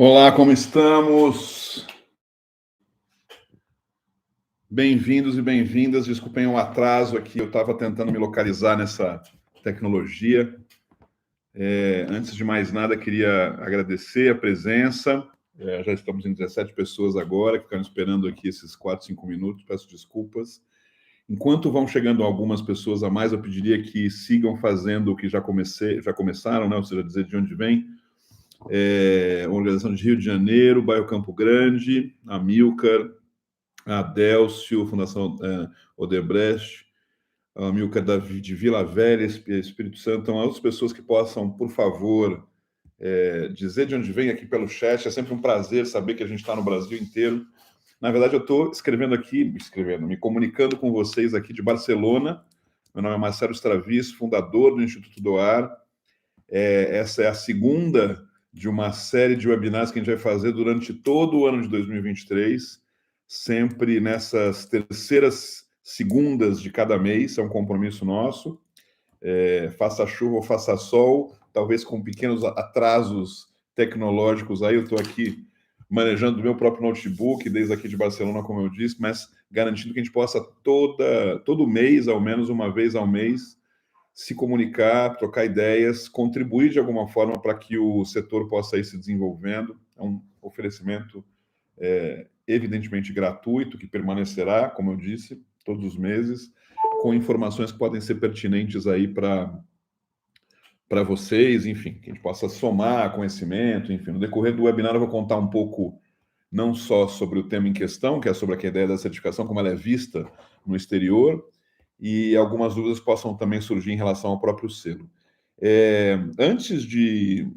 Olá, como estamos? Bem-vindos e bem-vindas. Desculpem o atraso aqui, eu estava tentando me localizar nessa tecnologia. Antes de mais nada, queria agradecer a presença. Já estamos em 17 pessoas agora, que ficaram esperando aqui esses 4, 5 minutos. Peço desculpas. Enquanto vão chegando algumas pessoas a mais, eu pediria que sigam fazendo o que já começaram, né? Ou seja, dizer de onde vem. Organização de Rio de Janeiro, Bairro Campo Grande, Amilcar, a Delcio, Fundação Odebrecht, a Milka de Vila Velha, Espírito Santo. Então, outras pessoas que possam, por favor, dizer de onde vem aqui pelo chat. É sempre um prazer saber que a gente está no Brasil inteiro. Na verdade, eu estou me comunicando com vocês aqui de Barcelona. Meu nome é Marcelo Straviz, fundador do Instituto Doar. Essa é a segunda de uma série de webinars que a gente vai fazer durante todo o ano de 2023, sempre nessas terceiras segundas de cada mês. É um compromisso nosso. Faça chuva ou faça sol, talvez com pequenos atrasos tecnológicos. Aí eu estou aqui manejando o meu próprio notebook, desde aqui de Barcelona, como eu disse, mas garantindo que a gente possa todo mês, ao menos uma vez ao mês, se comunicar, trocar ideias, contribuir de alguma forma para que o setor possa ir se desenvolvendo. É um oferecimento evidentemente gratuito, que permanecerá, como eu disse, todos os meses, com informações que podem ser pertinentes aí para vocês, enfim, que a gente possa somar conhecimento, enfim. No decorrer do webinar eu vou contar um pouco não só sobre o tema em questão, que é sobre a ideia da certificação, como ela é vista no exterior, e algumas dúvidas possam também surgir em relação ao próprio selo. Antes de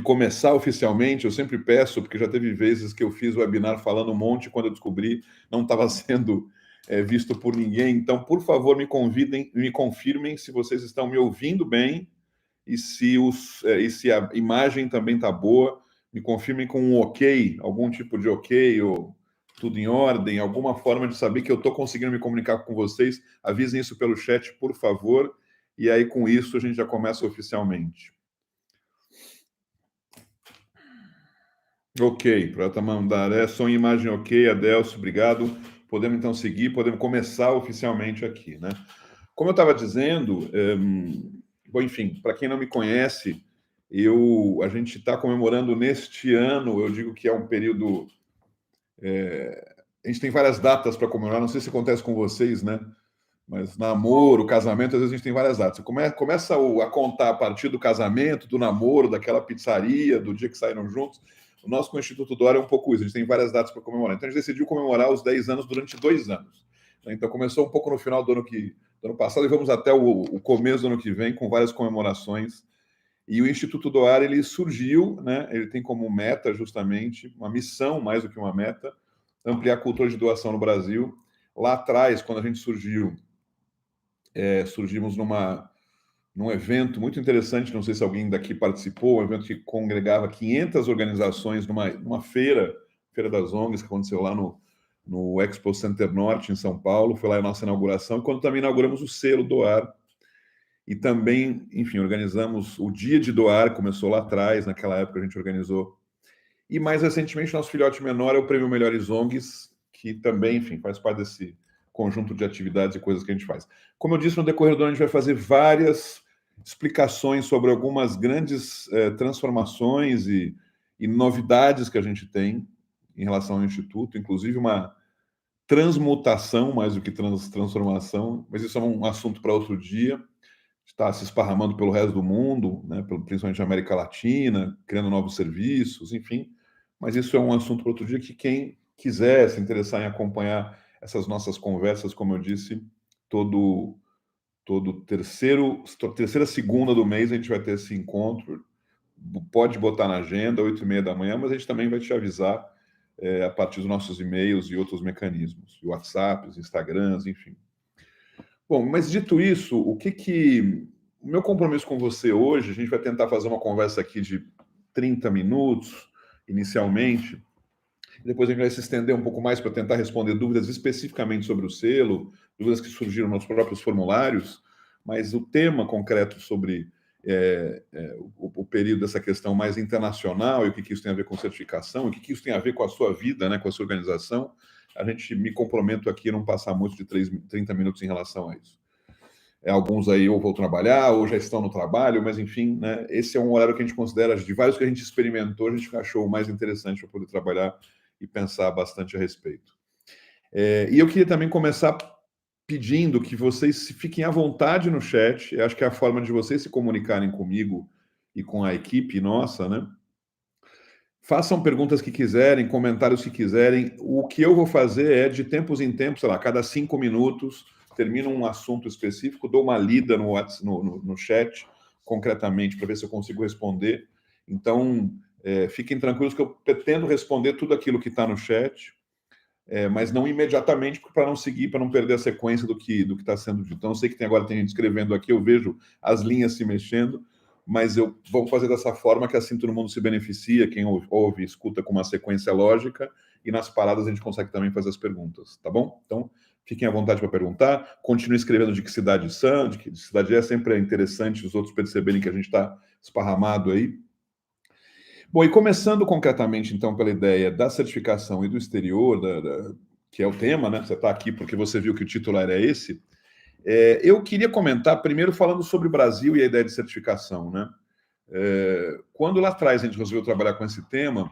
começar oficialmente, eu sempre peço, porque já teve vezes que eu fiz o webinar falando um monte, quando eu descobri não estava sendo visto por ninguém. Então, por favor, me confirmem se vocês estão me ouvindo bem e se a imagem também está boa. Me confirmem com um ok, algum tipo de ok, ou tudo em ordem, alguma forma de saber que eu estou conseguindo me comunicar com vocês. Avisem isso pelo chat, por favor. E aí, com isso, a gente já começa oficialmente. Ok, para mandar som e imagem ok, Adelso, obrigado. Podemos então seguir, podemos começar oficialmente aqui, né? Como eu estava dizendo, bom, enfim, para quem não me conhece, a gente está comemorando neste ano, eu digo que é um período. A gente tem várias datas para comemorar, não sei se acontece com vocês, né? Mas namoro, casamento, às vezes a gente tem várias datas. Você começa a contar a partir do casamento, do namoro, daquela pizzaria, do dia que saíram juntos. O nosso com o Instituto Doar é um pouco isso, a gente tem várias datas para comemorar. Então a gente decidiu comemorar os 10 anos durante 2 anos. Então começou um pouco no final do ano passado e vamos até o começo do ano que vem com várias comemorações. E o Instituto Doar, ele surgiu, né? Ele tem como meta justamente, uma missão mais do que uma meta, ampliar a cultura de doação no Brasil. Lá atrás, quando a gente surgimos num evento muito interessante, não sei se alguém daqui participou, um evento que congregava 500 organizações numa feira das ONGs, que aconteceu lá no Expo Center Norte, em São Paulo. Foi lá a nossa inauguração, e quando também inauguramos o selo Doar. E também, enfim, organizamos o Dia de Doar, começou lá atrás, naquela época a gente organizou. E mais recentemente, nosso filhote menor é o Prêmio Melhores ONGs, que também, enfim, faz parte desse conjunto de atividades e coisas que a gente faz. Como eu disse, no decorrer do ano a gente vai fazer várias explicações sobre algumas grandes transformações e novidades que a gente tem em relação ao Instituto, inclusive uma transmutação mais do que transformação, mas isso é um assunto para outro dia. Está se esparramando pelo resto do mundo, né, principalmente na América Latina, criando novos serviços, enfim. Mas isso é um assunto para outro dia, que quem quiser se interessar em acompanhar essas nossas conversas, como eu disse, terceira segunda do mês a gente vai ter esse encontro. Pode botar na agenda, 8h30 da manhã, mas a gente também vai te avisar a partir dos nossos e-mails e outros mecanismos, WhatsApps, Instagrams, enfim. Bom, mas dito isso, o meu compromisso com você hoje, a gente vai tentar fazer uma conversa aqui de 30 minutos, inicialmente. Depois a gente vai se estender um pouco mais para tentar responder dúvidas especificamente sobre o selo, dúvidas que surgiram nos próprios formulários, mas o tema concreto sobre o período dessa questão mais internacional e o que isso tem a ver com certificação, e o que isso tem a ver com a sua vida, né, com a sua organização, me comprometo aqui a não passar muito de 30 minutos em relação a isso. Alguns aí ou vão trabalhar, ou já estão no trabalho, mas enfim, né, esse é um horário que a gente considera, de vários que a gente experimentou, a gente achou o mais interessante para poder trabalhar e pensar bastante a respeito. E eu queria também começar pedindo que vocês fiquem à vontade no chat. Eu acho que é a forma de vocês se comunicarem comigo e com a equipe nossa, né? Façam perguntas que quiserem, comentários que quiserem. O que eu vou fazer é, de tempos em tempos, sei lá, cada 5 minutos, termino um assunto específico, dou uma lida no chat, concretamente, para ver se eu consigo responder. Então, fiquem tranquilos que eu pretendo responder tudo aquilo que está no chat, mas não imediatamente, para não seguir, para não perder a sequência do que está sendo dito. Então, eu sei que agora tem gente escrevendo aqui, eu vejo as linhas se mexendo, mas eu vou fazer dessa forma que assim todo mundo se beneficia, quem ouve, escuta com uma sequência lógica, e nas paradas a gente consegue também fazer as perguntas, tá bom? Então, fiquem à vontade para perguntar, continue escrevendo de que cidade são, de que cidade é, sempre é interessante os outros perceberem que a gente está esparramado aí. Bom, e começando concretamente, então, pela ideia da certificação e do exterior, que é o tema, né? Você está aqui porque você viu que o titular é esse. Eu queria comentar primeiro falando sobre o Brasil e a ideia de certificação, né? Quando lá atrás a gente resolveu trabalhar com esse tema,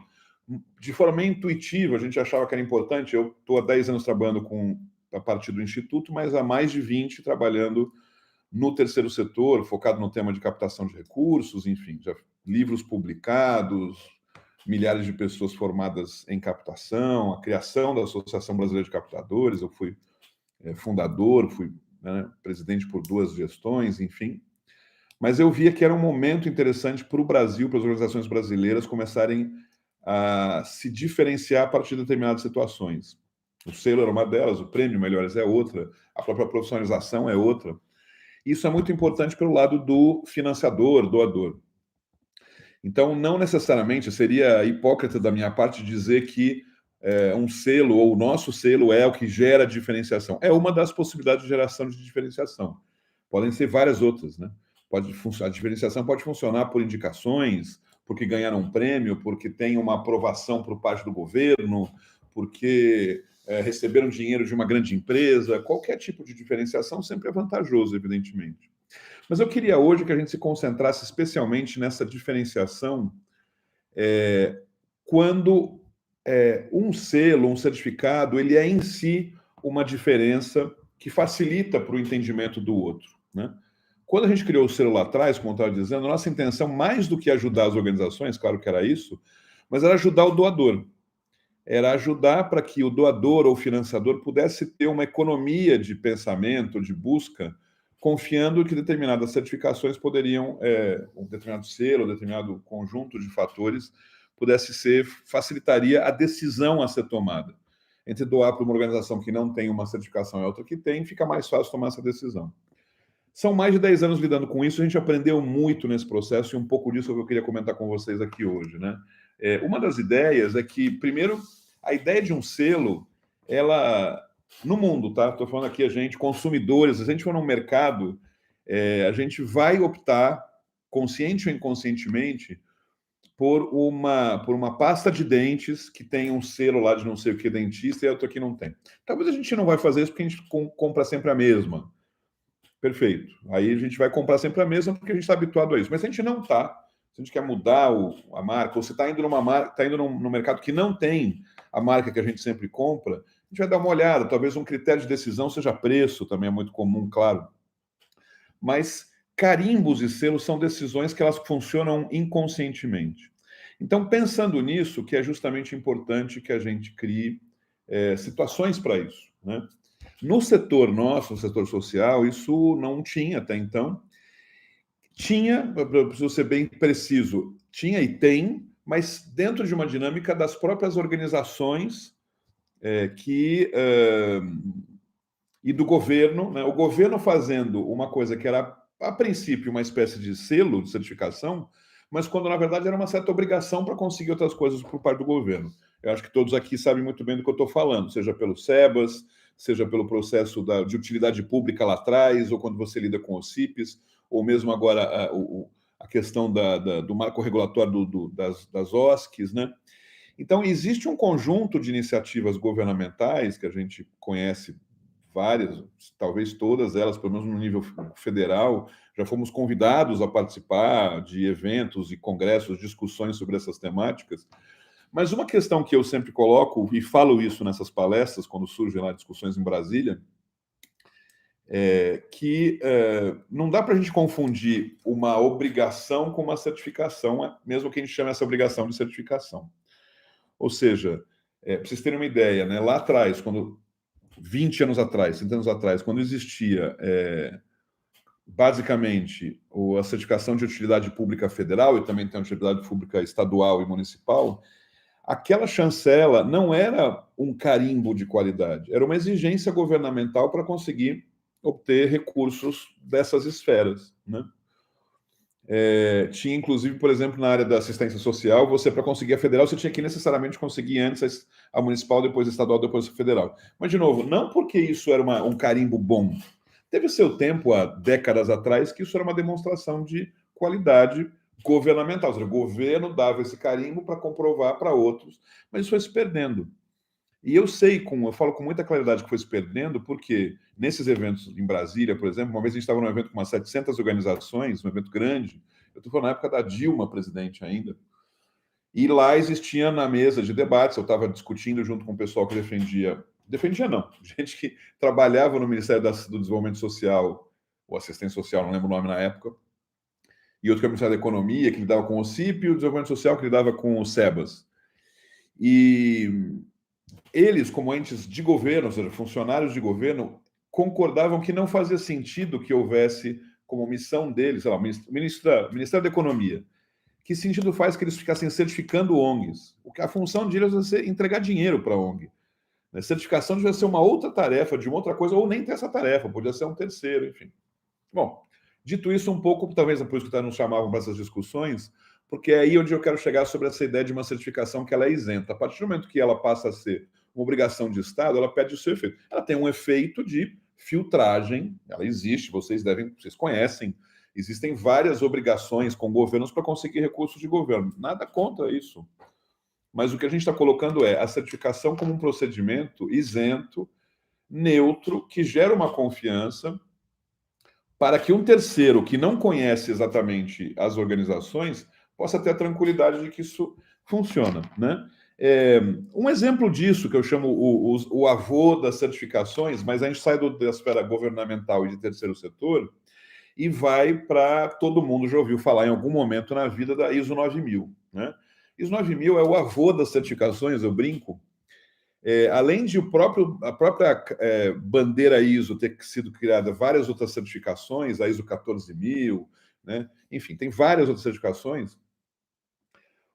de forma intuitiva, a gente achava que era importante. Eu estou há 10 anos trabalhando a partir do Instituto, mas há mais de 20 trabalhando no terceiro setor, focado no tema de captação de recursos, enfim, já livros publicados, milhares de pessoas formadas em captação, a criação da Associação Brasileira de Captadores, eu fui fundador, fui presidente por 2 gestões, enfim. Mas eu via que era um momento interessante para o Brasil, para as organizações brasileiras começarem a se diferenciar a partir de determinadas situações. O selo era uma delas, o prêmio Melhores é outra, a própria profissionalização é outra. Isso é muito importante pelo lado do financiador, doador. Então, não necessariamente seria hipócrita da minha parte dizer que um selo ou o nosso selo é o que gera diferenciação. É uma das possibilidades de geração de diferenciação. Podem ser várias outras, né? A diferenciação pode funcionar por indicações, porque ganharam um prêmio, porque tem uma aprovação por parte do governo, porque receberam dinheiro de uma grande empresa. Qualquer tipo de diferenciação sempre é vantajoso, evidentemente. Mas eu queria hoje que a gente se concentrasse especialmente nessa diferenciação quando um selo, um certificado, ele é em si uma diferença que facilita para o entendimento do outro, né? Quando a gente criou o selo lá atrás, como eu estava dizendo, a nossa intenção, mais do que ajudar as organizações, claro que era isso, mas era ajudar o doador. Era ajudar para que o doador ou financiador pudesse ter uma economia de pensamento, de busca, confiando que determinadas certificações poderiam, um determinado selo, um determinado conjunto de fatores, facilitaria a decisão a ser tomada. Entre doar para uma organização que não tem uma certificação e outra que tem, fica mais fácil tomar essa decisão. São mais de 10 anos lidando com isso, a gente aprendeu muito nesse processo, e um pouco disso é o que eu queria comentar com vocês aqui hoje, né? Uma das ideias é que, primeiro, a ideia de um selo, ela, no mundo, tá? Estou falando aqui a gente, consumidores, se a gente for num mercado, a gente vai optar, consciente ou inconscientemente, por uma pasta de dentes que tem um selo lá de não sei o que dentista e a outra que não tem. Talvez a gente não vai fazer isso porque a gente compra sempre a mesma. Perfeito. Aí a gente vai comprar sempre a mesma porque a gente está habituado a isso. Mas se a gente não está, se a gente quer mudar a marca, ou se está indo no mercado que não tem a marca que a gente sempre compra, a gente vai dar uma olhada. Talvez um critério de decisão seja preço, também é muito comum, claro. Mas carimbos e selos são decisões que elas funcionam inconscientemente. Então, pensando nisso, que é justamente importante que a gente crie situações para isso, né? No setor nosso, no setor social, isso não tinha até então. Tinha, preciso ser bem preciso, tinha e tem, mas dentro de uma dinâmica das próprias organizações e do governo, né? O governo fazendo uma coisa que era, a princípio, uma espécie de selo de certificação, mas quando, na verdade, era uma certa obrigação para conseguir outras coisas por parte do governo. Eu acho que todos aqui sabem muito bem do que eu estou falando, seja pelo SEBAS, seja pelo processo de utilidade pública lá atrás, ou quando você lida com os CIPs, ou mesmo agora a questão do marco regulatório das OSCs, né? Então, existe um conjunto de iniciativas governamentais, que a gente conhece várias, talvez todas elas, pelo menos no nível federal, já fomos convidados a participar de eventos e congressos, discussões sobre essas temáticas. Mas uma questão que eu sempre coloco, e falo isso nessas palestras, quando surgem lá discussões em Brasília, é que não dá para a gente confundir uma obrigação com uma certificação, mesmo que a gente chame essa obrigação de certificação. Ou seja, para vocês terem uma ideia, né, lá atrás, 20 anos atrás, 30 anos atrás, quando existia basicamente a certificação de utilidade pública federal e também tem a utilidade pública estadual e municipal, aquela chancela não era um carimbo de qualidade, era uma exigência governamental para conseguir obter recursos dessas esferas, né? Tinha, inclusive, por exemplo, na área da assistência social, você, para conseguir a federal, você tinha que necessariamente conseguir antes a municipal, depois a estadual, depois a federal. Mas, de novo, não porque isso era um carimbo bom. Teve seu tempo, há décadas atrás, que isso era uma demonstração de qualidade governamental. Ou seja, o governo dava esse carimbo para comprovar para outros, mas isso foi se perdendo. E eu falo com muita claridade que foi se perdendo, porque nesses eventos em Brasília, por exemplo, uma vez a gente estava num evento com umas 700 organizações, um evento grande, eu estou falando na época da Dilma, presidente ainda, e lá existia na mesa de debates, eu estava discutindo junto com o pessoal que defendia não, gente que trabalhava no Ministério do Desenvolvimento Social, ou Assistência Social, não lembro o nome na época, e outro que é o Ministério da Economia, que lidava com o CIP, e o Desenvolvimento Social, que lidava com o SEBAS. E eles, como entes de governo, ou seja, funcionários de governo, concordavam que não fazia sentido que houvesse como missão deles, sei lá, Ministério da Economia. Que sentido faz que eles ficassem certificando ONGs? A função deles é ser entregar dinheiro para a ONG. A certificação devia ser uma outra tarefa, de uma outra coisa, ou nem ter essa tarefa, podia ser um terceiro, enfim. Bom, dito isso, um pouco, talvez por isso que nos chamavam para essas discussões, porque é aí onde eu quero chegar sobre essa ideia de uma certificação que ela é isenta. A partir do momento que ela passa a ser uma obrigação de Estado, ela perde o seu efeito. Ela tem um efeito de filtragem, ela existe, vocês conhecem, existem várias obrigações com governos para conseguir recursos de governo. Nada contra isso. Mas o que a gente está colocando é a certificação como um procedimento isento, neutro, que gera uma confiança para que um terceiro que não conhece exatamente as organizações possa ter a tranquilidade de que isso funciona, né? Um exemplo disso, que eu chamo o avô das certificações, mas a gente sai da esfera governamental e de terceiro setor e vai para todo mundo já ouviu falar em algum momento na vida da ISO 9000, né? ISO 9000 é o avô das certificações, eu brinco. Além de a própria bandeira ISO ter sido criada várias outras certificações, a ISO 14000, né? Enfim, tem várias outras certificações.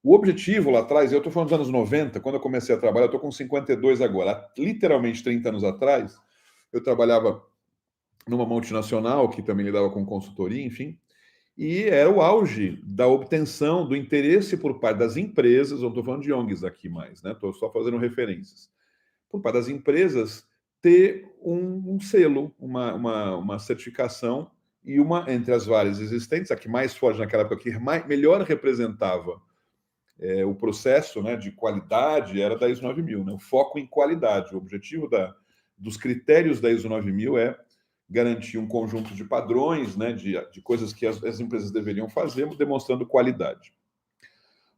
O objetivo lá atrás, eu estou falando dos anos 90, quando eu comecei a trabalhar, eu estou com 52 agora, literalmente 30 anos atrás, eu trabalhava numa multinacional que também lidava com consultoria, enfim, e era o auge da obtenção do interesse por parte das empresas, não estou falando de ONGs aqui mais, né? Estou só fazendo referências. Por parte das empresas, ter um selo, uma certificação, e entre as várias existentes, a que mais forte naquela época, que melhor representava o processo, né, de qualidade, era da ISO 9000, né? O foco em qualidade. O objetivo dos critérios da ISO 9000 é garantir um conjunto de padrões, né, de coisas que as empresas deveriam fazer, demonstrando qualidade.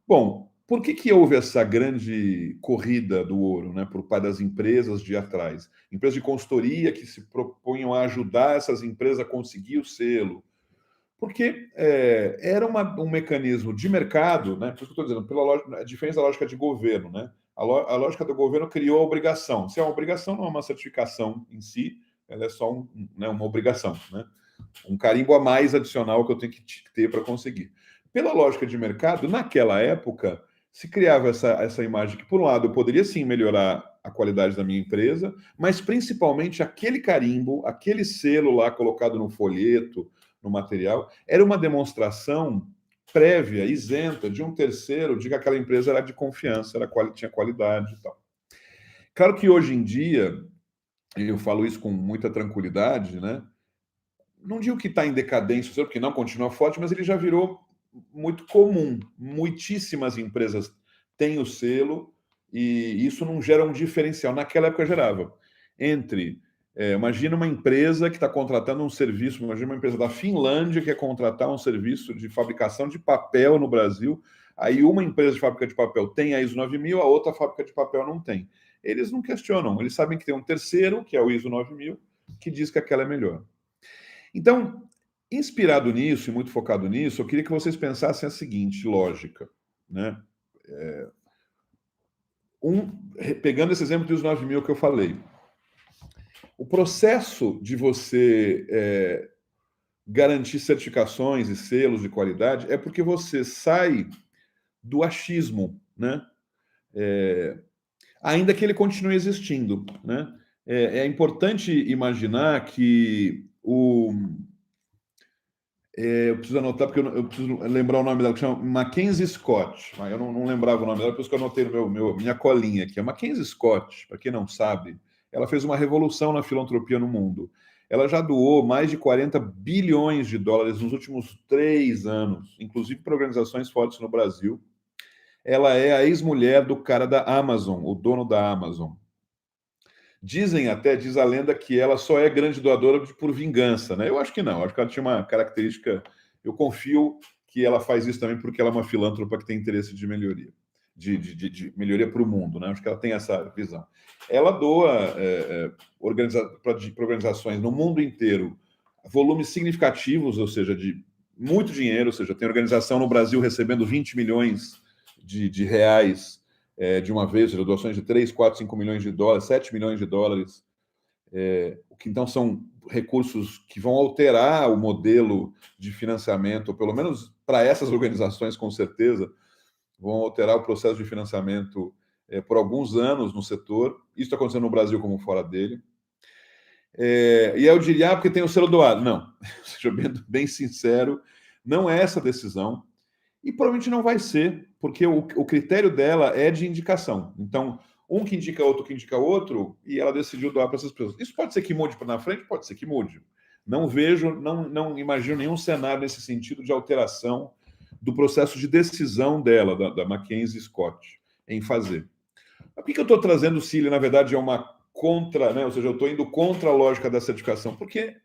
Bom, por que houve essa grande corrida do ouro, né, por parte das empresas de atrás? Empresas de consultoria que se propunham a ajudar essas empresas a conseguir o selo. Porque era um mecanismo de mercado, né? Por isso que eu estou dizendo, a diferença da lógica de governo, né? A lógica do governo criou a obrigação. Se é uma obrigação, não é uma certificação em si, ela é só uma obrigação, né? Um carimbo a mais adicional que eu tenho que ter para conseguir. Pela lógica de mercado, naquela época, se criava essa imagem que, por um lado, eu poderia sim melhorar a qualidade da minha empresa, mas principalmente aquele carimbo, aquele selo lá colocado no folheto, no material, era uma demonstração prévia, isenta, de um terceiro, de que aquela empresa era de confiança, tinha qualidade e tal. Claro que hoje em dia, eu falo isso com muita tranquilidade, né? Não digo que está em decadência, porque não continua forte, mas ele já virou muito comum. Muitíssimas empresas têm o selo e isso não gera um diferencial. Naquela época gerava. Imagina uma empresa que está contratando um serviço, imagina uma empresa da Finlândia que quer contratar um serviço de fabricação de papel no Brasil. Aí uma empresa de fábrica de papel tem a ISO 9000, a outra fábrica de papel não tem. Eles não questionam, eles sabem que tem um terceiro, que é o ISO 9000, que diz que aquela é melhor. Então, inspirado nisso e muito focado nisso, eu queria que vocês pensassem a seguinte lógica, né? Pegando esse exemplo dos 9.000 que eu falei, o processo de você garantir certificações e selos de qualidade é porque você sai do achismo, né? Ainda que ele continue existindo, né? É importante imaginar que eu preciso anotar, porque eu preciso lembrar o nome dela, que chama Mackenzie Scott. Eu não lembrava o nome dela, por isso que eu anotei no minha colinha aqui. A Mackenzie Scott, para quem não sabe, ela fez uma revolução na filantropia no mundo. Ela já doou mais de 40 bilhões de dólares nos últimos 3 anos, inclusive para organizações fortes no Brasil. Ela é a ex-mulher do cara da Amazon, o dono da Amazon. Diz a lenda que ela só é grande doadora por vingança, né? Eu acho que não, acho que ela tinha uma característica. Eu confio que ela faz isso também porque ela é uma filântropa que tem interesse de melhoria, de melhoria para o mundo, né? Acho que ela tem essa visão. Ela doa para organizações no mundo inteiro volumes significativos, ou seja, de muito dinheiro, ou seja, tem organização no Brasil recebendo 20 milhões de reais de uma vez, doações de 3, 4, 5 milhões de dólares, 7 milhões de dólares, o que então são recursos que vão alterar o modelo de financiamento, ou pelo menos para essas organizações, com certeza, vão alterar o processo de financiamento por alguns anos no setor. Isso está acontecendo no Brasil como fora dele. E aí eu diria, porque tem o selo doado. Não, seja bem sincero, não é essa a decisão. E provavelmente não vai ser, porque o critério dela é de indicação. Então, um que indica outro, e ela decidiu doar para essas pessoas. Isso pode ser que mude para na frente? Pode ser que mude. Não imagino nenhum cenário nesse sentido de alteração do processo de decisão dela, da Mackenzie Scott, em fazer. Por que eu estou trazendo, Cília, na verdade, é uma contra, né? Ou seja, eu estou indo contra a lógica da certificação, porque,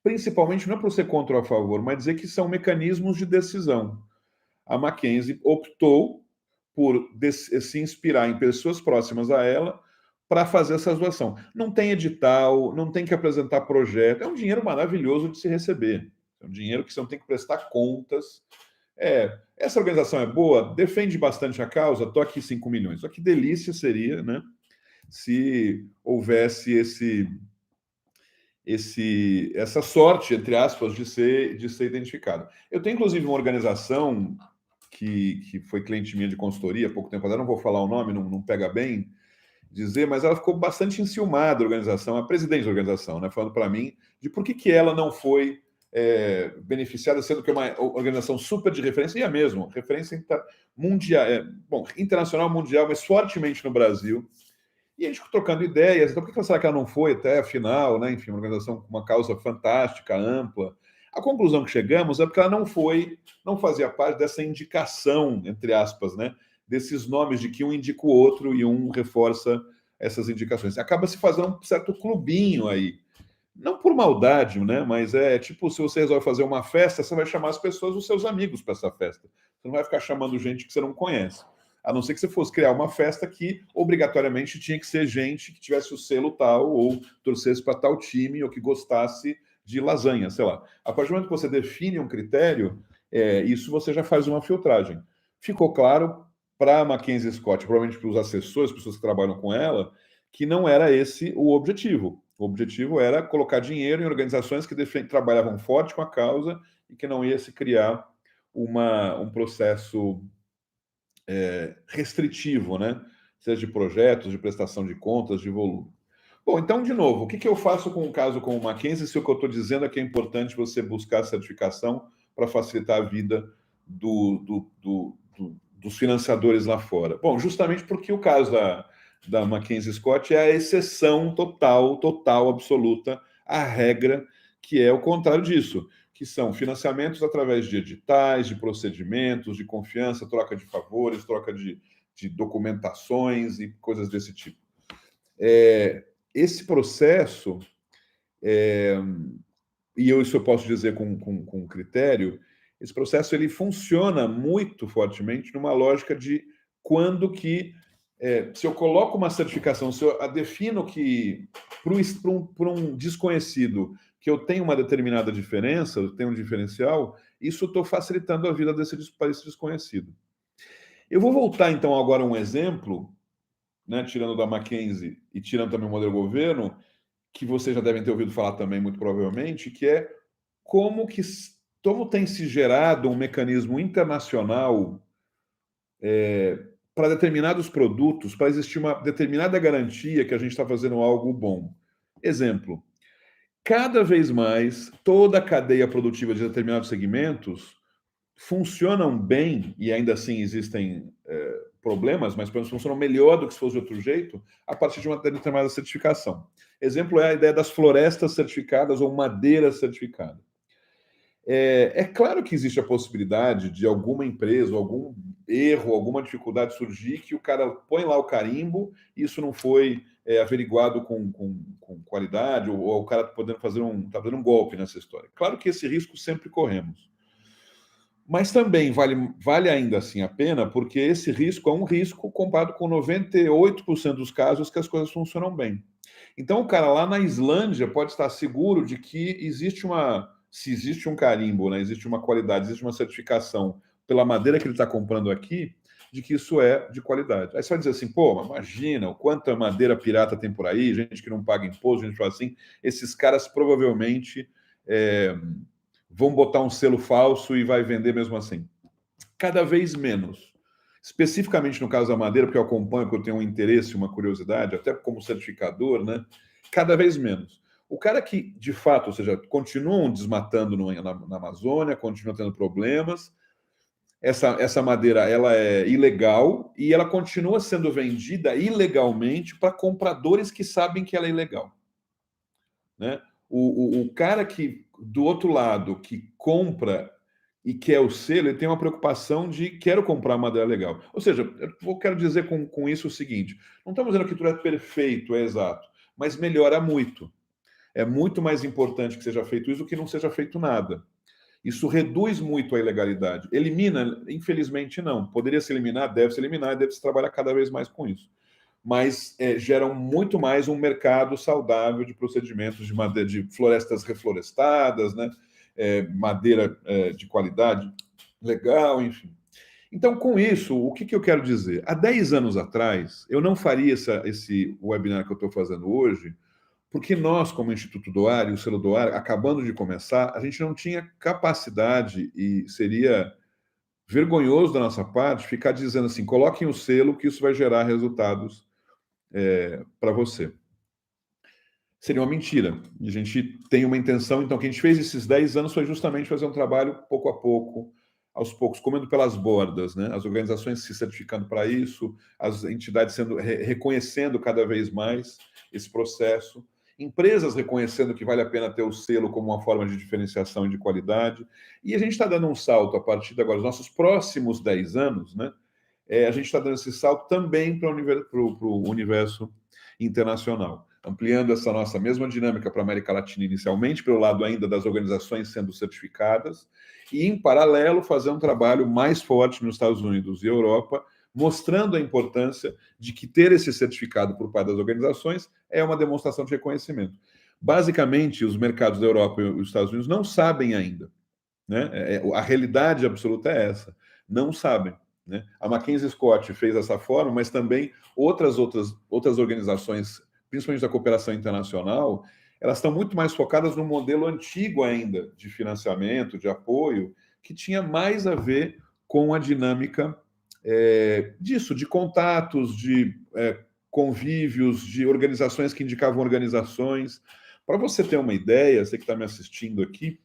principalmente, não é para ser contra ou a favor, mas dizer que são mecanismos de decisão. A Mackenzie optou por se inspirar em pessoas próximas a ela para fazer essa doação. Não tem edital, não tem que apresentar projeto, é um dinheiro maravilhoso de se receber. É um dinheiro que você não tem que prestar contas. Essa organização é boa, defende bastante a causa, estou aqui 5 milhões. Só que delícia seria, né, se houvesse essa sorte, entre aspas, de ser identificado. Eu tenho, inclusive, uma organização que foi cliente minha de consultoria há pouco tempo atrás, não vou falar o nome, não pega bem dizer, mas ela ficou bastante enciumada, a organização, a presidente da organização, né, falando para mim de por que ela não foi beneficiada, sendo que é uma organização super de referência, e é mesmo, referência mundial, internacional, mundial, mas fortemente no Brasil. E a gente trocando ideias, então por que será que ela não foi até a final, né? Enfim, uma organização com uma causa fantástica, ampla. A conclusão que chegamos é porque ela não fazia parte dessa indicação, entre aspas, né? Desses nomes de que um indica o outro e um reforça essas indicações. Acaba se fazendo um certo clubinho aí. Não por maldade, né? Mas é tipo, se você resolve fazer uma festa, você vai chamar as pessoas, os seus amigos, para essa festa. Você não vai ficar chamando gente que você não conhece. A não ser que você fosse criar uma festa que obrigatoriamente tinha que ser gente que tivesse o selo tal, ou torcesse para tal time, ou que gostasse de lasanha, sei lá. A partir do momento que você define um critério, isso você já faz uma filtragem. Ficou claro para a Mackenzie Scott, provavelmente para os assessores, pessoas que trabalham com ela, que não era esse o objetivo. O objetivo era colocar dinheiro em organizações que trabalhavam forte com a causa e que não ia se criar um processo restritivo, né? Seja de projetos, de prestação de contas, de volume. Bom, então, de novo, o que eu faço com um caso como o Mackenzie, se o que eu estou dizendo é que é importante você buscar a certificação para facilitar a vida dos financiadores lá fora? Bom, justamente porque o caso da Mackenzie Scott é a exceção total, absoluta, a regra, que é o contrário disso. Que que são financiamentos através de editais, de procedimentos, de confiança, troca de favores, troca de documentações e coisas desse tipo. Esse processo, isso eu posso dizer com critério, esse processo ele funciona muito fortemente numa lógica de quando que, se eu coloco uma certificação, se eu defino que, para um desconhecido, que eu tenho uma determinada diferença, eu tenho um diferencial, isso estou facilitando a vida para esse desconhecido. Eu vou voltar, então, agora a um exemplo, né, tirando da McKinsey e tirando também o modelo governo, que vocês já devem ter ouvido falar também, muito provavelmente, que é como tem se gerado um mecanismo internacional para determinados produtos, para existir uma determinada garantia que a gente está fazendo algo bom. Exemplo, cada vez mais, toda a cadeia produtiva de determinados segmentos funcionam bem, e ainda assim existem problemas, mas funcionam melhor do que se fosse de outro jeito, a partir de uma determinada certificação. Exemplo é a ideia das florestas certificadas ou madeira certificada. É claro que existe a possibilidade de alguma empresa, algum erro, alguma dificuldade surgir, que o cara põe lá o carimbo e isso não foi averiguado com qualidade, ou o cara podendo fazer tá fazendo um golpe nessa história. Claro que esse risco sempre corremos. Mas também vale ainda assim a pena, porque esse risco é um risco comparado com 98% dos casos que as coisas funcionam bem. Então, o cara lá na Islândia pode estar seguro de que se existe um carimbo, né, existe uma qualidade, existe uma certificação pela madeira que ele está comprando aqui, de que isso é de qualidade. Aí você vai dizer assim, pô, imagina o quanta madeira pirata tem por aí, gente que não paga imposto, gente fala assim, esses caras provavelmente vão botar um selo falso e vai vender mesmo assim. Cada vez menos. Especificamente no caso da madeira, porque eu acompanho, porque eu tenho um interesse, uma curiosidade, até como certificador, né? Cada vez menos. O cara que, de fato, ou seja, continuam desmatando na Amazônia, continuam tendo problemas, essa madeira ela é ilegal e ela continua sendo vendida ilegalmente para compradores que sabem que ela é ilegal. Né? O cara que, do outro lado, que compra e quer o selo, ele tem uma preocupação de quero comprar madeira legal. Ou seja, eu quero dizer com isso o seguinte, não estamos dizendo que tudo é perfeito, é exato, mas melhora muito. É muito mais importante que seja feito isso do que não seja feito nada. Isso reduz muito a ilegalidade. Elimina? Infelizmente não. Poderia se eliminar, deve se eliminar, e deve-se trabalhar cada vez mais com isso. Mas geram muito mais um mercado saudável de procedimentos de madeira, de florestas reflorestadas, né? Madeira de qualidade legal, enfim. Então, com isso, o que eu quero dizer? Há 10 anos atrás, eu não faria esse webinar que eu estou fazendo hoje, porque nós, como Instituto do Ar e o Selo do Ar, acabando de começar, a gente não tinha capacidade e seria vergonhoso da nossa parte ficar dizendo assim, coloquem o selo que isso vai gerar resultados para você. Seria uma mentira. E a gente tem uma intenção, então, que a gente fez esses 10 anos foi justamente fazer um trabalho pouco a pouco, aos poucos, comendo pelas bordas, né? As organizações se certificando para isso, as entidades reconhecendo cada vez mais esse processo, empresas reconhecendo que vale a pena ter o selo como uma forma de diferenciação e de qualidade, e a gente está dando um salto a partir de agora, os nossos próximos 10 anos, né? A gente está dando esse salto também para o universo internacional, ampliando essa nossa mesma dinâmica para a América Latina inicialmente, pelo lado ainda das organizações sendo certificadas, e, em paralelo, fazer um trabalho mais forte nos Estados Unidos e Europa, mostrando a importância de que ter esse certificado por parte das organizações é uma demonstração de reconhecimento. Basicamente, os mercados da Europa e os Estados Unidos não sabem ainda. Né? A realidade absoluta é essa. Não sabem. Né? A Mackenzie Scott fez dessa forma, mas também outras organizações, principalmente da cooperação internacional, elas estão muito mais focadas no modelo antigo ainda de financiamento, de apoio, que tinha mais a ver com a dinâmica disso, de contatos, de convívios, de organizações que indicavam organizações. Para você ter uma ideia, você que está me assistindo aqui,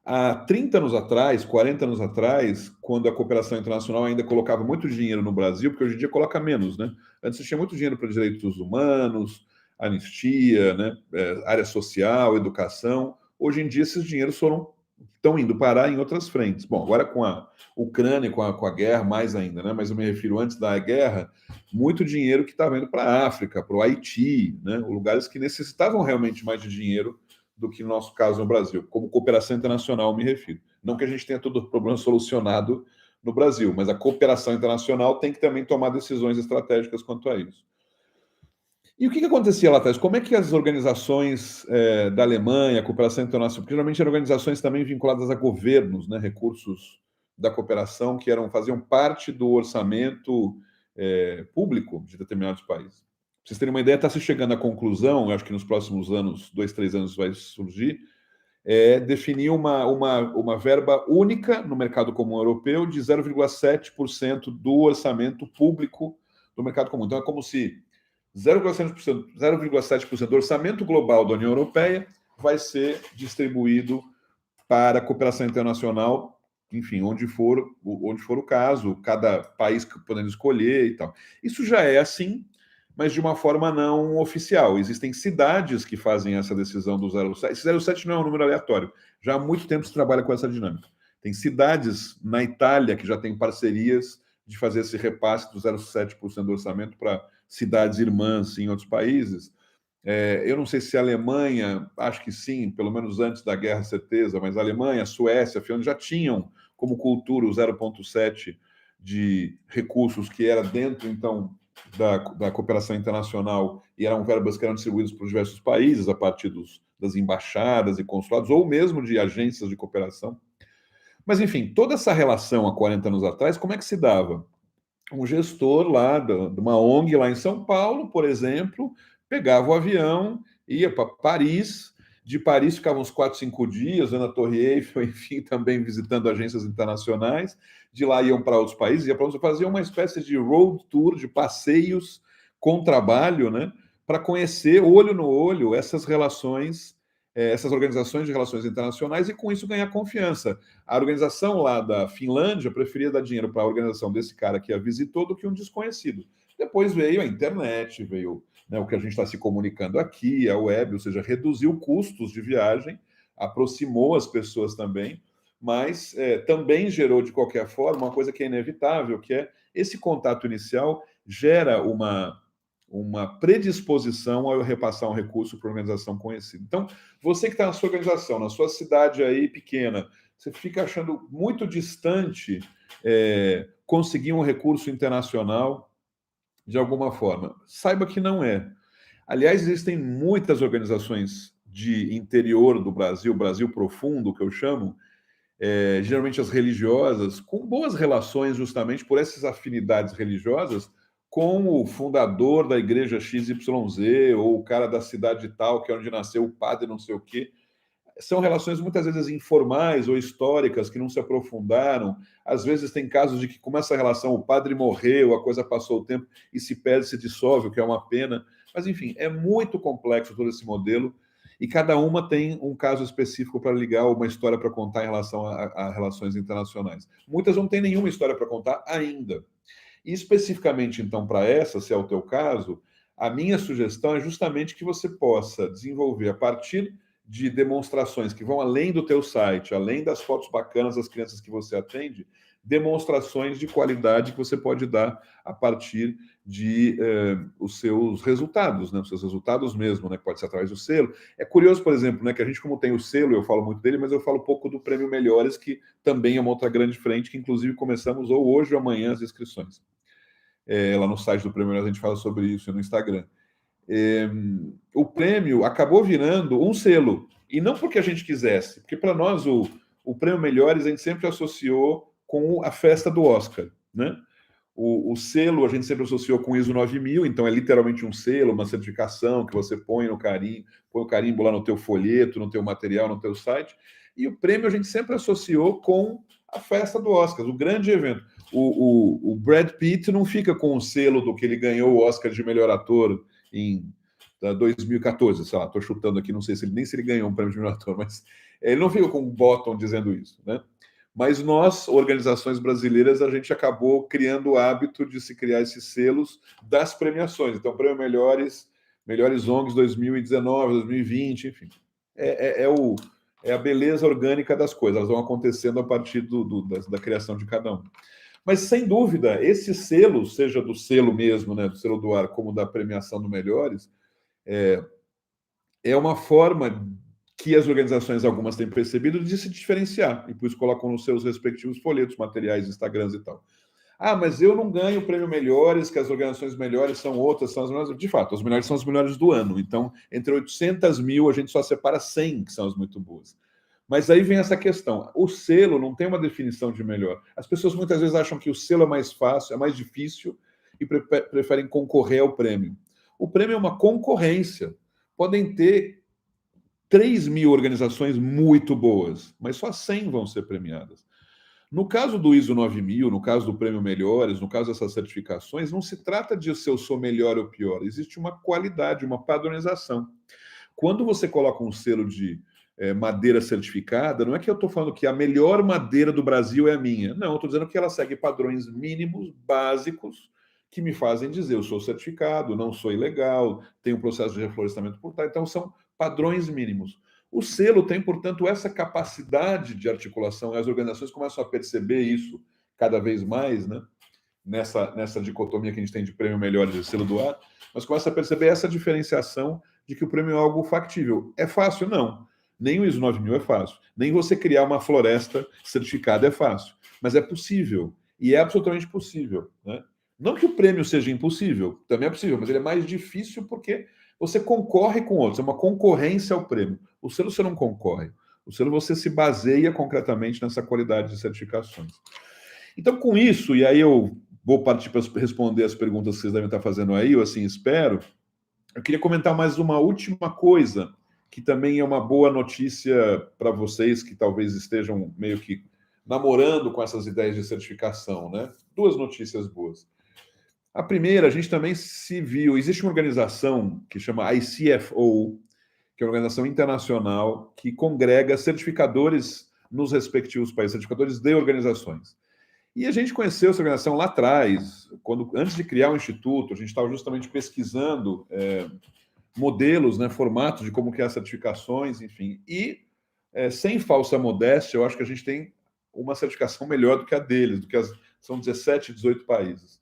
há 30 anos atrás, 40 anos atrás, quando a cooperação internacional ainda colocava muito dinheiro no Brasil, porque hoje em dia coloca menos, né? Antes tinha muito dinheiro para direitos humanos, anistia, né? Área social, educação. Hoje em dia esses dinheiros foram estão indo parar em outras frentes. Bom, agora com a Ucrânia, com a guerra, mais ainda, né? Mas eu me refiro antes da guerra, muito dinheiro que estava indo para a África, para o Haiti, né? Lugares que necessitavam realmente mais de dinheiro do que no nosso caso no Brasil. Como cooperação internacional, me refiro. Não que a gente tenha todo o problema solucionado no Brasil, mas a cooperação internacional tem que também tomar decisões estratégicas quanto a isso. E o que acontecia lá atrás? Como é que as organizações da Alemanha, a cooperação internacional, porque geralmente eram organizações também vinculadas a governos, né, recursos da cooperação que faziam parte do orçamento público de determinados países. Para vocês terem uma ideia, está se chegando à conclusão, eu acho que nos próximos anos, 2, 3 anos vai surgir, definir uma verba única no mercado comum europeu de 0,7% do orçamento público do mercado comum. Então é como se 0,7% do orçamento global da União Europeia vai ser distribuído para a cooperação internacional, enfim, onde for o caso, cada país podendo escolher e tal. Isso já é assim, mas de uma forma não oficial. Existem cidades que fazem essa decisão do 0,7. Esse 0,7 não é um número aleatório. Já há muito tempo se trabalha com essa dinâmica. Tem cidades na Itália que já têm parcerias de fazer esse repasse do 0,7% do orçamento para cidades irmãs em outros países. Eu não sei se a Alemanha, acho que sim, pelo menos antes da guerra, certeza, mas a Alemanha, a Suécia, a Finlândia já tinham como cultura o 0,7 de recursos que era dentro, então, da cooperação internacional e eram verbas que eram distribuídas por diversos países a partir das embaixadas e consulados, ou mesmo de agências de cooperação. Mas, enfim, toda essa relação há 40 anos atrás, como é que se dava? Um gestor lá de uma ONG lá em São Paulo, por exemplo, pegava o avião, ia para Paris, de Paris ficava uns 4, 5 dias, vendo a Torre Eiffel, enfim, também visitando agências internacionais, de lá iam para outros países, ia para outros, faziam uma espécie de road tour, de passeios com trabalho, né, para conhecer, olho no olho, essas relações, essas organizações de relações internacionais e com isso ganhar confiança. A organização lá da Finlândia preferia dar dinheiro para a organização desse cara que a visitou do que um desconhecido. Depois veio a internet, veio, né, o que a gente está se comunicando aqui, a web, ou seja, reduziu custos de viagem, aproximou as pessoas também, mas também gerou, de qualquer forma, uma coisa que é inevitável, que é esse contato inicial gera uma predisposição a eu repassar um recurso para uma organização conhecida. Então, você que está na sua organização, na sua cidade aí pequena, você fica achando muito distante conseguir um recurso internacional de alguma forma. Saiba que não é. Aliás, existem muitas organizações de interior do Brasil, Brasil profundo, que eu chamo, geralmente as religiosas, com boas relações justamente por essas afinidades religiosas com o fundador da igreja XYZ ou o cara da cidade tal, que é onde nasceu o padre não sei o quê. São relações muitas vezes informais ou históricas que não se aprofundaram. Às vezes tem casos de que, como essa relação, o padre morreu, a coisa passou o tempo e se perde, se dissolve, o que é uma pena. Mas, enfim, é muito complexo todo esse modelo e cada uma tem um caso específico para ligar, uma história para contar em relação a relações internacionais. Muitas não têm nenhuma história para contar ainda. E especificamente, então, para essa, se é o teu caso, a minha sugestão é justamente que você possa desenvolver, a partir de demonstrações que vão além do teu site, além das fotos bacanas das crianças que você atende, demonstrações de qualidade que você pode dar a partir de os seus resultados, né? Os seus resultados mesmo, né? Pode ser através do selo. É curioso, por exemplo, né, que a gente, como tem o selo, eu falo muito dele, mas eu falo pouco do Prêmio Melhores, que também é uma outra grande frente, que inclusive começamos ou hoje ou amanhã as inscrições. Lá no site do Prêmio Melhores a gente fala sobre isso no Instagram. O prêmio acabou virando um selo, e não porque a gente quisesse, porque para nós o Prêmio Melhores a gente sempre associou com a festa do Oscar, né? O selo a gente sempre associou com o ISO 9000, então é literalmente um selo, uma certificação que você põe no carimbo, põe o carimbo lá no teu folheto, no teu material, no teu site, e o prêmio a gente sempre associou com a festa do Oscar, o grande evento. O Brad Pitt não fica com o selo do que ele ganhou o Oscar de melhor ator em 2014, sei lá, estou chutando aqui, não sei se ele ganhou um prêmio de melhor ator, mas ele não fica com um bottom dizendo isso, né? Mas nós, organizações brasileiras, a gente acabou criando o hábito de se criar esses selos das premiações. Então, Prêmio Melhores ONGs 2019, 2020, enfim. é a beleza orgânica das coisas, elas vão acontecendo a partir da criação de cada um. Mas, sem dúvida, esse selo, seja do selo mesmo, né, do selo do ar, como da premiação do Melhores, é uma forma que as organizações, algumas têm percebido, de se diferenciar, e por isso colocam nos seus respectivos folhetos, materiais, Instagrams e tal. Ah, mas eu não ganho o prêmio Melhores, que as organizações melhores são outras, são as melhores. De fato, as melhores são as melhores do ano. Então, entre 800 mil, a gente só separa 100 que são as muito boas. Mas aí vem essa questão. O selo não tem uma definição de melhor. As pessoas muitas vezes acham que o selo é mais fácil, é mais difícil e preferem concorrer ao prêmio. O prêmio é uma concorrência. Podem ter 3 mil organizações muito boas, mas só 100 vão ser premiadas. No caso do ISO 9000, no caso do Prêmio Melhores, no caso dessas certificações, não se trata de se eu sou melhor ou pior, existe uma qualidade, uma padronização. Quando você coloca um selo de madeira certificada, não é que eu estou falando que a melhor madeira do Brasil é a minha. Não, eu estou dizendo que ela segue padrões mínimos, básicos, que me fazem dizer eu sou certificado, não sou ilegal, tenho um processo de reflorestamento por trás. Então, são padrões mínimos. O selo tem, portanto, essa capacidade de articulação, e as organizações começam a perceber isso cada vez mais, né? Nessa dicotomia que a gente tem de prêmio Melhores e selo do ar, mas começa a perceber essa diferenciação de que o prêmio é algo factível. É fácil? Não. Nem o ISO 9000 é fácil. Nem você criar uma floresta certificada é fácil. Mas é possível. E é absolutamente possível, né? Não que o prêmio seja impossível, também é possível, mas ele é mais difícil porque você concorre com outros, é uma concorrência ao prêmio. O selo você não concorre. O selo você se baseia concretamente nessa qualidade de certificações. Então, com isso, e aí eu vou partir para responder as perguntas que vocês devem estar fazendo aí, eu assim espero. Eu queria comentar mais uma última coisa, que também é uma boa notícia para vocês que talvez estejam meio que namorando com essas ideias de certificação, né? Duas notícias boas. A primeira, a gente também se viu, existe uma organização que chama ICFO, que é uma organização internacional que congrega certificadores nos respectivos países, certificadores de organizações. E a gente conheceu essa organização lá atrás, antes de criar o Instituto, a gente estava justamente pesquisando modelos, né, formatos de como criar certificações, enfim. E, sem falsa modéstia, eu acho que a gente tem uma certificação melhor do que a deles, são 17, 18 países.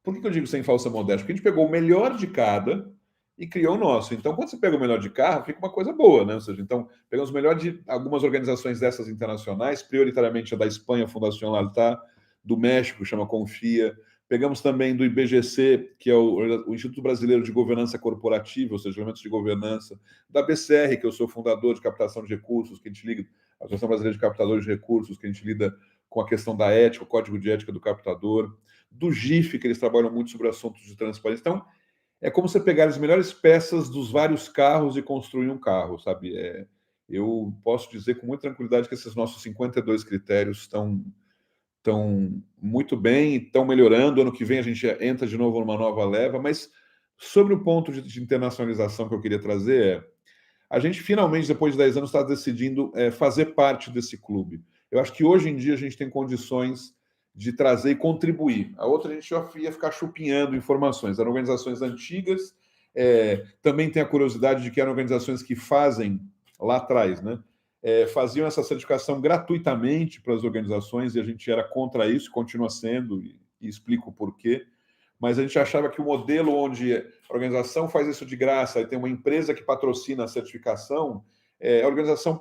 Por que eu digo sem falsa modéstia? Porque a gente pegou o melhor de cada e criou o nosso. Então, quando você pega o melhor de cada, fica uma coisa boa, né? Ou seja, então, pegamos o melhor de algumas organizações dessas internacionais, prioritariamente a da Espanha, Fundação Laltá, do México, chama Confia. Pegamos também do IBGC, que é o Instituto Brasileiro de Governança Corporativa, ou seja, elementos de governança, da BCR, que eu sou fundador de captação de recursos, que a gente liga, a Associação Brasileira de Captadores de Recursos, que a gente lida com a questão da ética, o código de ética do captador, do GIF, que eles trabalham muito sobre assuntos de transparência. Então, é como você pegar as melhores peças dos vários carros e construir um carro, sabe? Eu posso dizer com muita tranquilidade que esses nossos 52 critérios estão muito bem, estão melhorando. Ano que vem a gente entra de novo numa nova leva, mas sobre o ponto de internacionalização que eu queria trazer a gente finalmente, depois de 10 anos, está decidindo fazer parte desse clube. Eu acho que hoje em dia a gente tem condições de trazer e contribuir. A outra a gente já ia ficar chupinhando informações. Eram organizações antigas, também tem a curiosidade de que eram organizações que fazem lá atrás, né? Faziam essa certificação gratuitamente para as organizações e a gente era contra isso, continua sendo, e explico o porquê. Mas a gente achava que o modelo onde a organização faz isso de graça e tem uma empresa que patrocina a certificação, a organização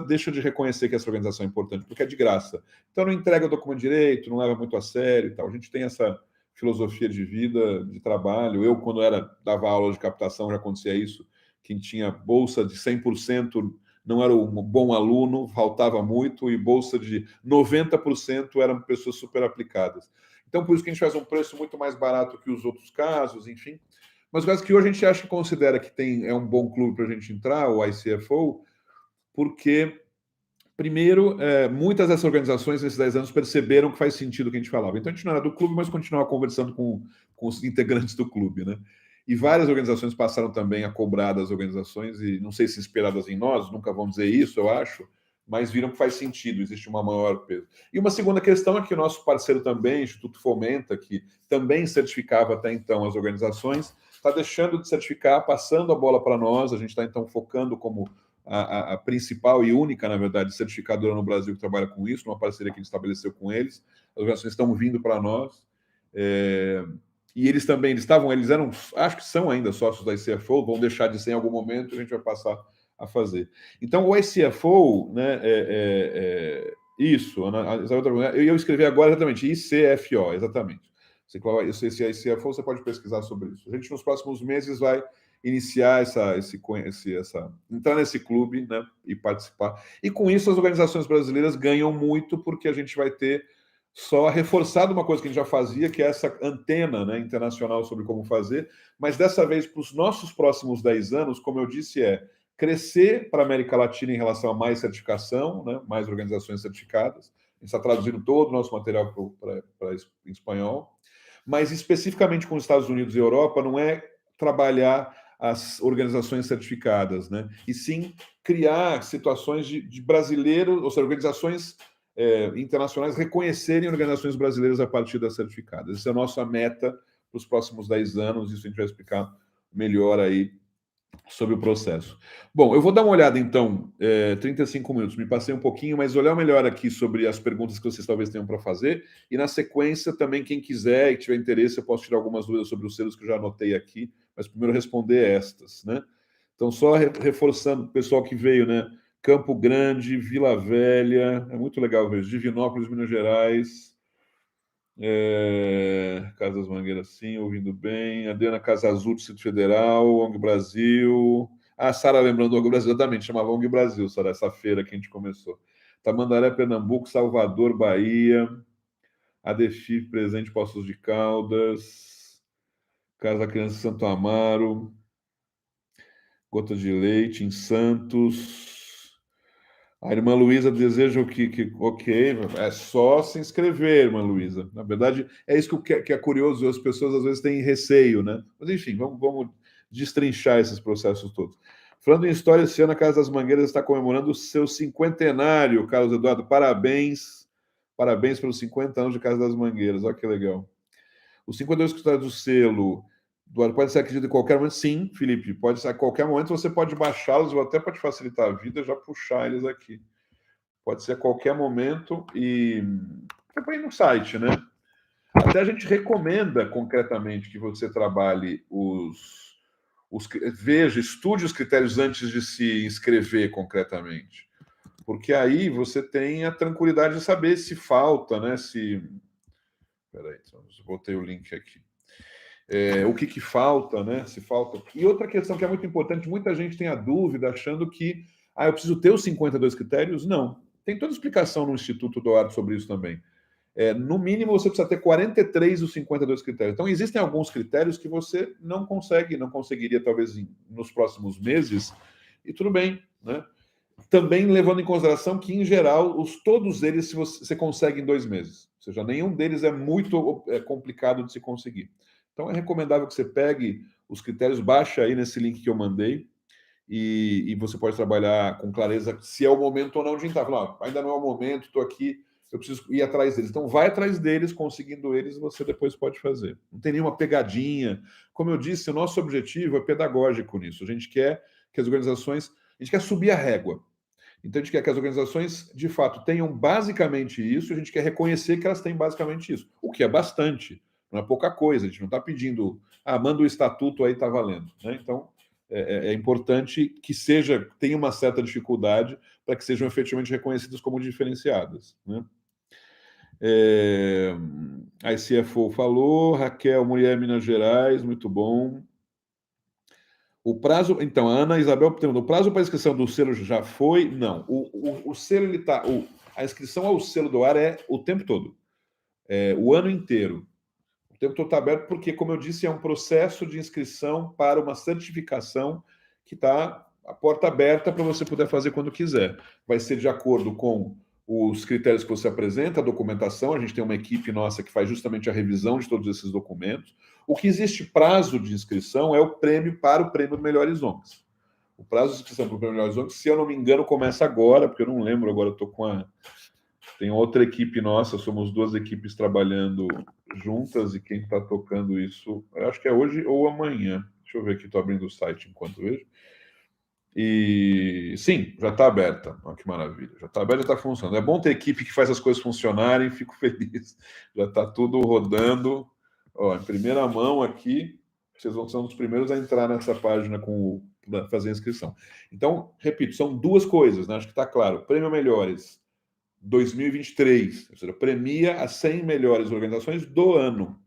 deixa de reconhecer que essa organização é importante, porque é de graça. Então não entrega o documento direito, não leva muito a sério e tal. A gente tem essa filosofia de vida, de trabalho. Eu, quando dava aula de captação, já acontecia isso. Quem tinha bolsa de 100% não era um bom aluno, faltava muito, e bolsa de 90% eram pessoas super aplicadas. Então, por isso que a gente faz um preço muito mais barato que os outros casos, enfim. Mas o caso que hoje a gente acha que considera que é um bom clube para a gente entrar, o ICFO, porque, primeiro, muitas dessas organizações nesses 10 anos perceberam que faz sentido o que a gente falava. Então, a gente não era do clube, mas continuava conversando com os integrantes do clube, né? E várias organizações passaram também a cobrar das organizações, e não sei se inspiradas em nós, nunca vão dizer isso, eu acho, mas viram que faz sentido, existe uma maior peso. E uma segunda questão é que o nosso parceiro também, o Instituto Fomenta, que também certificava até então as organizações, está deixando de certificar, passando a bola para nós, a gente está então focando como a principal e única, na verdade, certificadora no Brasil que trabalha com isso, uma parceria que a gente estabeleceu com eles. As organizações estão vindo para nós. E eles também, eles eram, acho que são ainda sócios da ICFO, vão deixar de ser em algum momento, a gente vai passar a fazer. Então, o ICFO, né, isso, eu escrevi agora exatamente, ICFO, exatamente. Se é ICFO, você pode pesquisar sobre isso. A gente, nos próximos meses, vai iniciar entrar nesse clube, né, e participar. E com isso, as organizações brasileiras ganham muito, porque a gente vai ter só reforçado uma coisa que a gente já fazia, que é essa antena, né, internacional sobre como fazer, mas dessa vez, para os nossos próximos 10 anos, como eu disse, é crescer para a América Latina em relação a mais certificação, né, mais organizações certificadas. A gente está traduzindo todo o nosso material para espanhol, mas especificamente com os Estados Unidos e Europa, não é trabalhar as organizações certificadas, né, e sim criar situações de brasileiros, ou seja, organizações internacionais reconhecerem organizações brasileiras a partir das certificadas. Essa é a nossa meta para os próximos 10 anos, isso a gente vai explicar melhor aí sobre o processo. Bom, eu vou dar uma olhada, então, 35 minutos, me passei um pouquinho, mas olhar melhor aqui sobre as perguntas que vocês talvez tenham para fazer, e na sequência também, quem quiser e tiver interesse, eu posso tirar algumas dúvidas sobre os selos que eu já anotei aqui, mas primeiro responder estas, né? Então, só reforçando o pessoal que veio, né? Campo Grande, Vila Velha, é muito legal ver, Divinópolis, Minas Gerais, Casa das Mangueiras, sim, ouvindo bem, Adriana Casa Azul, Distrito Federal, ONG Brasil, Sara lembrando do ONG Brasil, exatamente, chamava ONG Brasil, Sara, essa feira que a gente começou, Tamandaré, Pernambuco, Salvador, Bahia, ADFIP, presente, Poços de Caldas, Casa da Criança Santo Amaro, Gota de Leite, em Santos. A irmã Luísa deseja ok, é só se inscrever, irmã Luísa. Na verdade, é isso que é curioso, as pessoas às vezes têm receio, né? Mas enfim, vamos destrinchar esses processos todos. Falando em história, esse ano a Casa das Mangueiras está comemorando o seu cinquentenário, Carlos Eduardo. Parabéns pelos 50 anos de Casa das Mangueiras, olha que legal. Os 52 escritórios do selo pode ser adquirido em qualquer momento? Sim, Felipe, pode ser a qualquer momento, você pode baixá-los, ou até para te facilitar a vida, já puxar eles aqui. Pode ser a qualquer momento e é para ir no site, né? Até a gente recomenda concretamente que você trabalhe veja, estude os critérios antes de se inscrever concretamente. Porque aí você tem a tranquilidade de saber se falta, né? Peraí, botei o link aqui. O que falta, né? Se falta. E outra questão que é muito importante, muita gente tem a dúvida achando que eu preciso ter os 52 critérios. Não. Tem toda explicação no Instituto Doado sobre isso também. No mínimo, você precisa ter 43 dos 52 critérios. Então, existem alguns critérios que você não conseguiria, talvez, nos próximos meses, e tudo bem, né? Também levando em consideração que, em geral, todos eles você consegue em 2 meses. Ou seja, nenhum deles é muito complicado de se conseguir. Então, é recomendável que você pegue os critérios, baixe aí nesse link que eu mandei, e você pode trabalhar com clareza se é o momento ou não de entrar. Falar, ainda não é o momento, estou aqui, eu preciso ir atrás deles. Então, vai atrás deles, conseguindo eles, você depois pode fazer. Não tem nenhuma pegadinha. Como eu disse, o nosso objetivo é pedagógico nisso. A gente quer que as organizações... A gente quer subir a régua. Então, a gente quer que as organizações, de fato, tenham basicamente isso, a gente quer reconhecer que elas têm basicamente isso, o que é bastante, não é pouca coisa, a gente não está pedindo, manda o estatuto aí, está valendo. Né? Então, é importante que tenha uma certa dificuldade para que sejam efetivamente reconhecidas como diferenciadas. Né? A CFO falou, Raquel, mulher Minas Gerais, muito bom. O prazo, então, a Ana Isabel perguntou, o prazo para a inscrição do selo já foi? Não. O selo, ele está. A inscrição ao selo do ar é o tempo todo. O ano inteiro. O tempo todo está aberto, porque, como eu disse, é um processo de inscrição para uma certificação que está a porta aberta para você poder fazer quando quiser. Vai ser de acordo com os critérios que você apresenta, a documentação. A gente tem uma equipe nossa que faz justamente a revisão de todos esses documentos. O que existe prazo de inscrição é o prêmio para o prêmio Melhores ONGs. O prazo de inscrição para o prêmio Melhores ONGs, se eu não me engano, começa agora, porque eu não lembro agora, eu estou com tem outra equipe nossa, somos 2 equipes trabalhando juntas, e quem está tocando isso, eu acho que é hoje ou amanhã. Deixa eu ver aqui, estou abrindo o site enquanto vejo. E sim, já está aberta. Olha que maravilha. Já está aberta e está funcionando. É bom ter equipe que faz as coisas funcionarem, fico feliz. Já está tudo rodando. Ó, em primeira mão aqui, vocês vão ser um dos primeiros a entrar nessa página para fazer a inscrição. Então, repito, são duas coisas, né? Acho que está claro. Prêmio Melhores 2023, ou seja, premia as 100 melhores organizações do ano.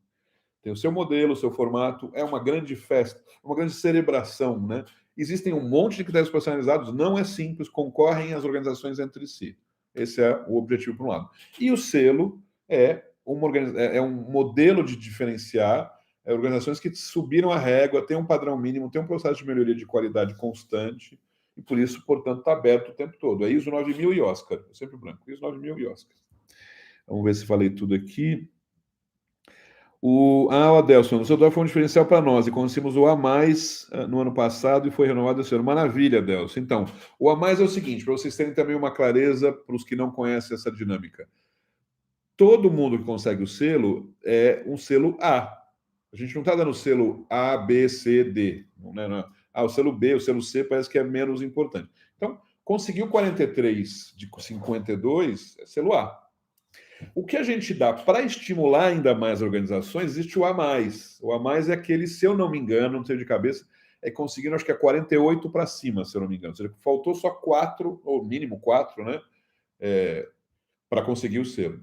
Tem o seu modelo, o seu formato, é uma grande festa, uma grande celebração, né? Existem um monte de critérios personalizados, não é simples, concorrem as organizações entre si. Esse é o objetivo, por um lado. E o selo é um modelo de diferenciar organizações que subiram a régua, têm um padrão mínimo, têm um processo de melhoria de qualidade constante, e por isso, portanto, está aberto o tempo todo. É ISO 9000 e Oscar, é sempre branco, ISO 9000 e Oscar. Vamos ver se falei tudo aqui. O Adelson, o seu dólar foi um diferencial para nós e conseguimos o A+, no ano passado e foi renovado esse ano. Maravilha, Adelson. Então, o A+, é o seguinte, para vocês terem também uma clareza para os que não conhecem essa dinâmica. Todo mundo que consegue o selo é um selo A. A gente não está dando selo A, B, C, D. Não é, não. O selo B, o selo C parece que é menos importante. Então, conseguiu 43 de 52, é selo A. O que a gente dá para estimular ainda mais organizações, existe o A+. O A+, é aquele, se eu não me engano, não sei de cabeça, conseguindo, acho que é 48 para cima, se eu não me engano. Ou seja, faltou só 4, ou mínimo 4, né? Para conseguir o selo.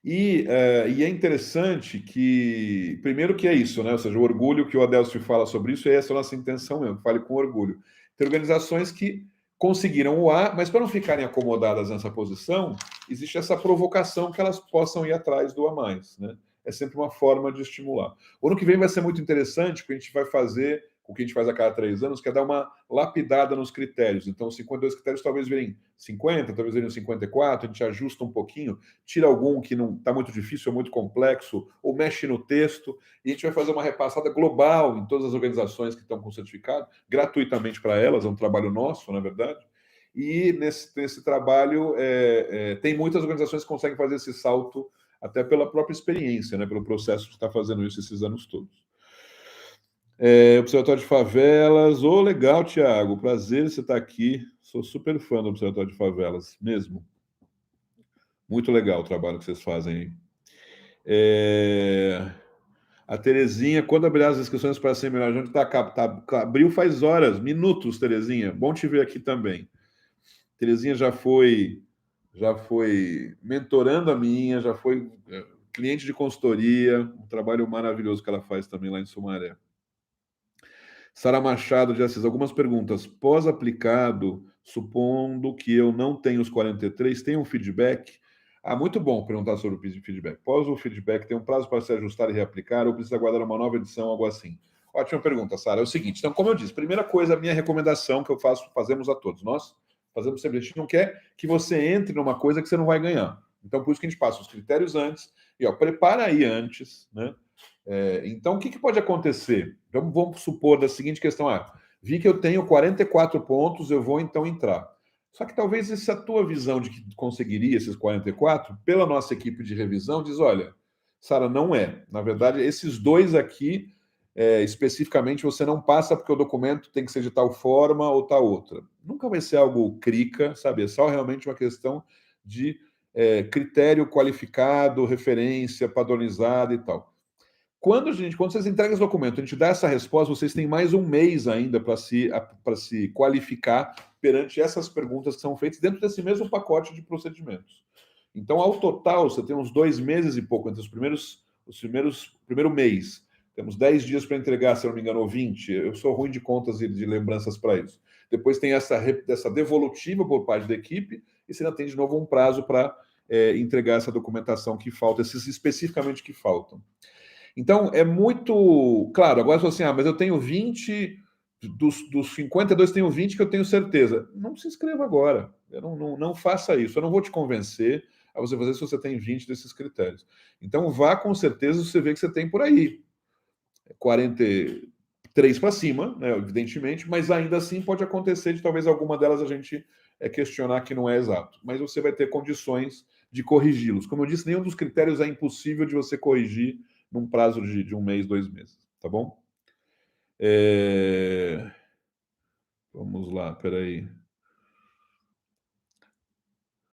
E é interessante que, primeiro que é isso, né? Ou seja, o orgulho que o Adelcio fala sobre isso, é essa a nossa intenção mesmo, fale com orgulho. Tem organizações que conseguiram o A, mas para não ficarem acomodadas nessa posição, existe essa provocação que elas possam ir atrás do A+, né? É sempre uma forma de estimular. O ano que vem vai ser muito interessante, porque a gente vai fazer o que a gente faz a cada 3 anos, que é dar uma lapidada nos critérios. Então, 52 critérios talvez virem 50, talvez virem 54, a gente ajusta um pouquinho, tira algum que não está muito difícil, é muito complexo, ou mexe no texto, e a gente vai fazer uma repassada global em todas as organizações que estão com certificado, gratuitamente para elas, é um trabalho nosso, na verdade. E nesse trabalho, tem muitas organizações que conseguem fazer esse salto até pela própria experiência, né, pelo processo de estar fazendo isso esses anos todos. Observatório de Favelas. Legal, Tiago. Prazer você estar aqui. Sou super fã do Observatório de Favelas, mesmo. Muito legal o trabalho que vocês fazem aí. A Terezinha, quando abrir as inscrições para ser melhor, onde abriu faz horas, minutos, Terezinha. Bom te ver aqui também. Terezinha já foi mentorando a minha, já foi cliente de consultoria, um trabalho maravilhoso que ela faz também lá em Sumaré. Sara Machado de Assis, algumas perguntas. Pós-aplicado, supondo que eu não tenho os 43, tem um feedback? Muito bom perguntar sobre o feedback. Pós o feedback, tem um prazo para se ajustar e reaplicar ou precisa aguardar uma nova edição, algo assim? Ótima pergunta, Sara. É o seguinte, então, como eu disse, primeira coisa, a minha recomendação que eu fazemos a todos. Nós fazemos sempre, a gente não quer que você entre numa coisa que você não vai ganhar. Então, por isso que a gente passa os critérios antes, e prepara aí antes, né? Então, o que pode acontecer? Vamos supor da seguinte questão: vi que eu tenho 44 pontos, eu vou então entrar. Só que talvez essa tua visão de que conseguiria esses 44, pela nossa equipe de revisão, diz: olha, Sara, não é. Na verdade, esses dois aqui, especificamente, você não passa porque o documento tem que ser de tal forma ou tal outra. Nunca vai ser algo crica, sabe? É só realmente uma questão de critério qualificado, referência padronizada e tal. Quando vocês entregam esse documento, a gente dá essa resposta, vocês têm mais um mês ainda para se qualificar perante essas perguntas que são feitas dentro desse mesmo pacote de procedimentos. Então, ao total, você tem uns 2 meses e pouco entre primeiro mês. Temos 10 dias para entregar, se eu não me engano, ou 20. Eu sou ruim de contas e de lembranças para isso. Depois tem essa devolutiva por parte da equipe e você ainda tem de novo um prazo para entregar essa documentação que falta, esses especificamente que faltam. Então, é muito claro. Agora, se assim, mas eu tenho 20, dos 52, tenho 20 que eu tenho certeza. Não se inscreva agora. Não faça isso. Eu não vou te convencer a você fazer se você tem 20 desses critérios. Então, vá com certeza, você vê que você tem por aí 43 para cima, né, evidentemente, mas ainda assim pode acontecer de talvez alguma delas a gente questionar que não é exato. Mas você vai ter condições de corrigi-los. Como eu disse, nenhum dos critérios é impossível de você corrigir num prazo de 1 mês, 2 meses, tá bom? Vamos lá, peraí.